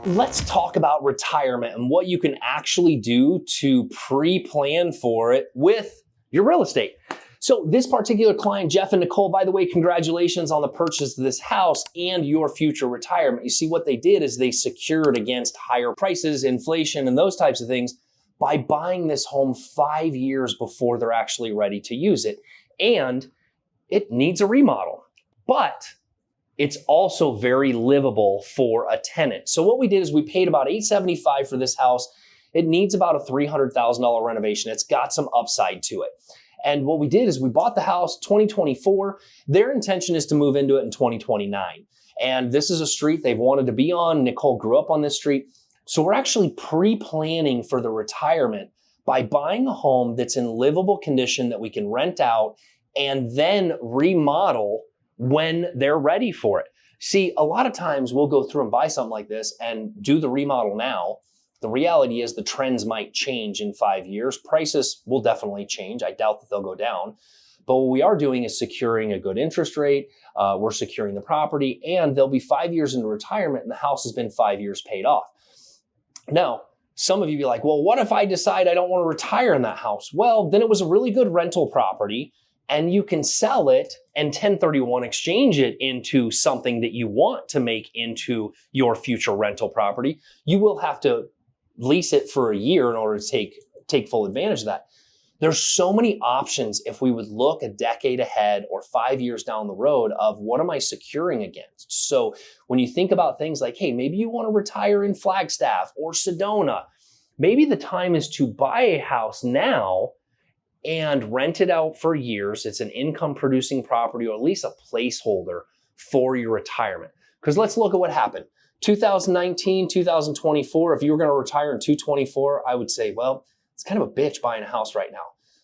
Let's talk about retirement and what you can actually do to pre-plan for it with your real estate. So this particular client, Jeff and Nicole, by the way, congratulations on the purchase of this house and your future retirement. You see, what they did is they secured against higher prices, inflation, and those types of things by buying this home 5 years before they're actually ready to use it. And it needs a remodel, but it's also very livable for a tenant. So what we did is we paid about $875 for this house. It needs about a $300,000 renovation. It's got some upside to it. And what we did is we bought the house 2024. Their intention is to move into it in 2029. And this is a street they've wanted to be on. Nicole grew up on this street. So we're actually pre-planning for the retirement by buying a home that's in livable condition that we can rent out and then remodel when they're ready for it. See, a lot of times we'll go through and buy something like this and do the remodel now. The reality is the trends might change in 5 years. Prices will definitely change. I doubt that they'll go down. But what we are doing is securing a good interest rate. We're securing the property, and they'll be 5 years into retirement and the house has been 5 years paid off. Now, some of you be like, well, what if I decide I don't want to retire in that house? Well, then it was a really good rental property, and you can sell it and 1031 exchange it into something that you want to make into your future rental property. You will have to lease it for a year in order to take full advantage of that. There's so many options if we would look a decade ahead or 5 years down the road of what am I securing against? So when you think about things like, hey, maybe you want to retire in Flagstaff or Sedona, maybe the time is to buy a house now and rent it out for years. It's an income producing property, or at least a placeholder for your retirement. Because let's look at what happened. 2019, 2024, if you were going to retire in 2024, I would say, well, it's kind of a bitch buying a house right now.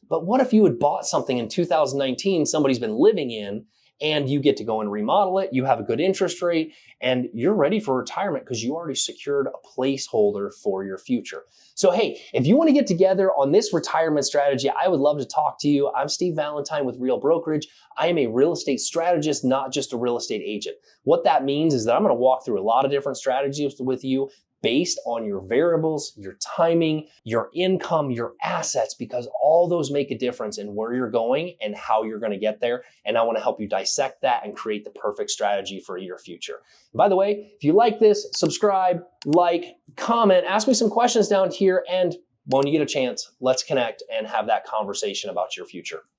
But what if you had bought something in 2019 somebody's been living in, and you get to go and remodel it, you have a good interest rate, and you're ready for retirement because you already secured a placeholder for your future. So hey, if you want to get together on this retirement strategy, I would love to talk to you. I'm Steve Valentine with Real Brokerage. I am a real estate strategist, not just a real estate agent. What that means is that I'm going to walk through a lot of different strategies with you based on your variables, your timing, your income, your assets, because all those make a difference in where you're going and how you're going to get there. And I want to help you dissect that and create the perfect strategy for your future. And by the way, if you like this, subscribe, like, comment, ask me some questions down here. And when you get a chance, let's connect and have that conversation about your future.